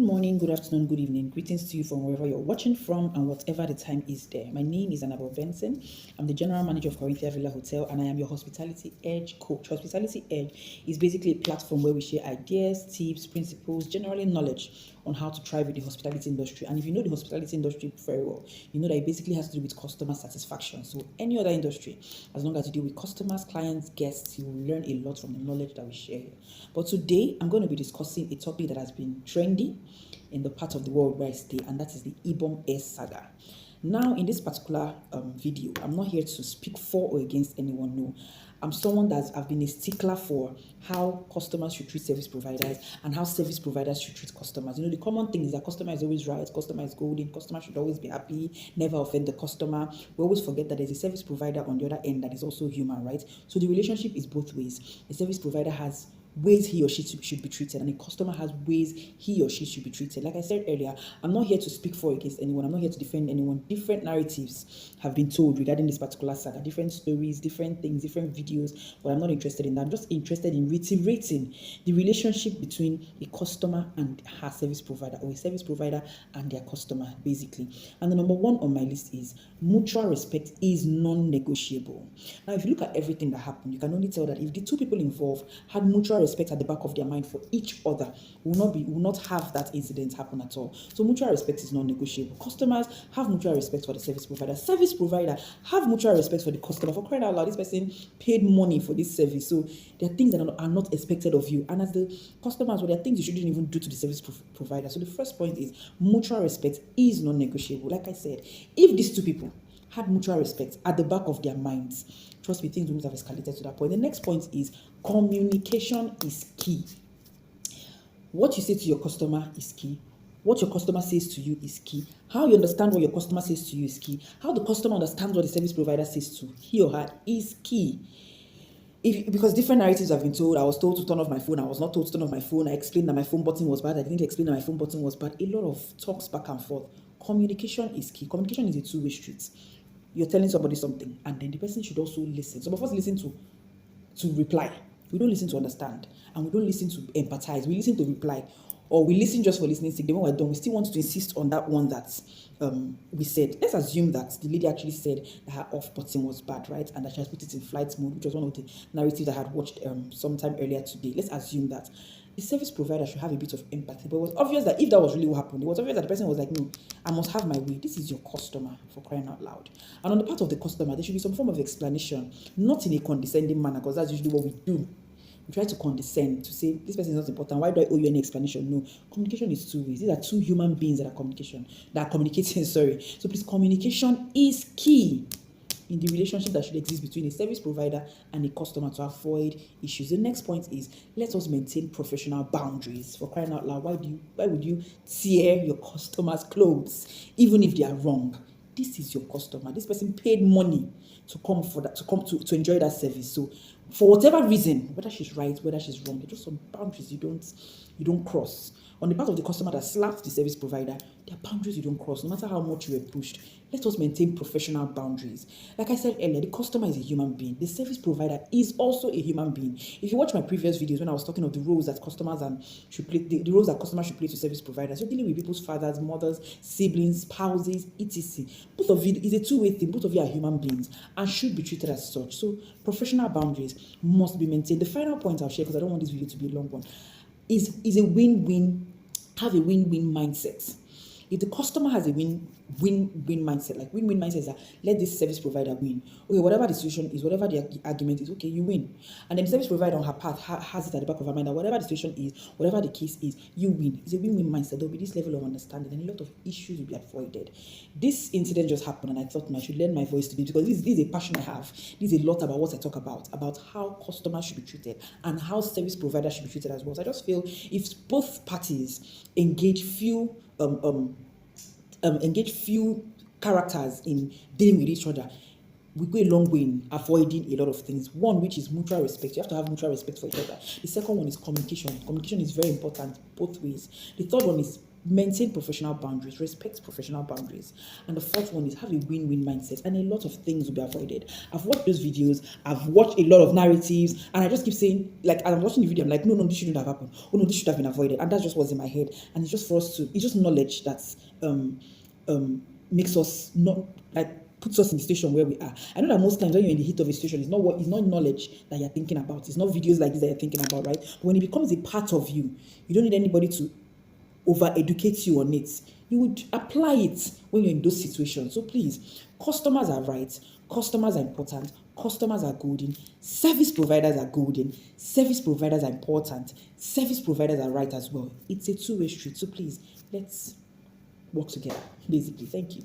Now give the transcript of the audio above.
morning, good afternoon, good evening. Greetings to you from wherever you're watching from and whatever the time is there. My name is Annabelle Benson. I'm the general manager of Corinthia Villa Hotel and I am your Hospitality Edge coach. Hospitality Edge is basically a platform where we share ideas, tips, principles, generally knowledge on how to thrive with the hospitality industry. And if you know the hospitality industry very well, you know that it basically has to do with customer satisfaction. So any other industry, as long as you deal with customers, clients, guests, you will learn a lot from the knowledge that we share here. But today, I'm going to be discussing a topic that has been trendy in the part of the world where I stay, and that is the Ibom Saga. Now, in this particular video, I'm not here to speak for or against anyone. No, I'm someone I've been a stickler for how customers should treat service providers and how service providers should treat customers. You know, the common thing is that customer is always right, customer is golden, customer should always be happy, never offend the customer. We always forget that there's a service provider on the other end that is also human, right? So the relationship is both ways. The service provider has ways he or she should be treated, and a customer has ways he or she should be treated. Like I said earlier, I'm not here to speak for or against anyone. I'm not here to defend anyone. Different narratives have been told regarding this particular saga, different stories, different things, different videos, but I'm not interested in that. I'm just interested in reiterating the relationship between a customer and her service provider, or a service provider and their customer, basically. And the number one on my list is mutual respect is non-negotiable. Now, if you look at everything that happened, you can only tell that if the two people involved had mutual respect at the back of their mind for each other, will not have that incident happen at all. So mutual respect is non-negotiable. Customers have mutual respect for the service provider. Service provider have mutual respect for the customer. For crying out loud, this person paid money for this service, so there are things that are not expected of you. And as the customers, well, there are things you shouldn't even do to the service provider. So the first point is mutual respect is non-negotiable. Like I said, if these two people had mutual respect at the back of their minds, trust me, things wouldn't have escalated to that point. The next point is communication is key. What you say to your customer is key. What your customer says to you is key. How you understand what your customer says to you is key. How the customer understands what the service provider says to he or her is key. Because different narratives have been told. I was told to turn off my phone. I was not told to turn off my phone. I explained that my phone button was bad. I didn't explain that my phone button was bad. A lot of talks back and forth. Communication is key. Communication is a two-way street. You're telling somebody something, and then the person should also listen. Some of us listen to reply. We don't listen to understand, and we don't listen to empathize. We listen to reply, or we listen just for listening sake. Then when we're done, we still want to insist on that one that we said. Let's assume that the lady actually said that her off button was bad, right? And that she has put it in flight mode, which was one of the narratives I had watched sometime earlier today. Let's assume that the service provider should have a bit of empathy. But it was obvious that if that was really what happened, it was obvious that the person was like, no, I must have my way. This is your customer, for crying out loud. And on the part of the customer, there should be some form of explanation, not in a condescending manner, because that's usually what we do. We try to condescend, to say, this person is not important. Why do I owe you any explanation? No. Communication is two ways. These are two human beings that are communicating, sorry. So please, communication is key in the relationship that should exist between a service provider and a customer to avoid issues. The next point is, let us maintain professional boundaries. For crying out loud, why would you tear your customer's clothes even if they are wrong? This is your customer. This person paid money to come to enjoy that service. So for whatever reason, whether she's right, whether she's wrong, there are just some boundaries you don't cross. On the part of the customer that slapped the service provider, there are boundaries you don't cross, no matter how much you were pushed. Let us maintain professional boundaries. Like I said earlier, the customer is a human being. The service provider is also a human being. If you watch my previous videos when I was talking of the roles that customers should play, the roles that customers should play to service providers, you're dealing with people's fathers, mothers, siblings, spouses, etc. Both of you is a two-way thing. Both of you are human beings and should be treated as such. So professional boundaries must be maintained. The final point I'll share, because I don't want this video to be a long one, is a win-win. Have a win-win mindset. If the customer has a win-win mindset, like win-win mindset is that let this service provider win. Okay, whatever the situation is, whatever the argument is, okay, you win. And then the service provider on her part has it at the back of her mind that whatever the situation is, whatever the case is, you win. It's a win-win mindset. There'll be this level of understanding and a lot of issues will be avoided. This incident just happened and I thought I should lend my voice to it because this is a passion I have. This is a lot about what I talk about how customers should be treated and how service providers should be treated as well. So I just feel if both parties engage few characters in dealing with each other, we go a long way in avoiding a lot of things. One, which is mutual respect. You have to have mutual respect for each other. The second one is communication. Communication is very important both ways. The third one is maintain professional boundaries, respect professional boundaries. And the fourth one is have a win-win mindset, and a lot of things will be avoided. I've watched those videos, I've watched a lot of narratives, and I just keep saying, like, as I'm watching the video, I'm like, no, this shouldn't have happened. Oh no, this should have been avoided. And that's just what's in my head. And it's just for us to, it's just knowledge that's makes us not, like, puts us in the situation where we are. I know that most times when you're in the heat of a situation, it's not knowledge that you're thinking about. It's not videos like this that you're thinking about, right? But when it becomes a part of you, you don't need anybody to over-educate you on it. You would apply it when you're in those situations. So please, customers are right, customers are important, customers are golden, service providers are golden, service providers are important, service providers are right as well. It's a two-way street. So please, let's work together, basically. Thank you.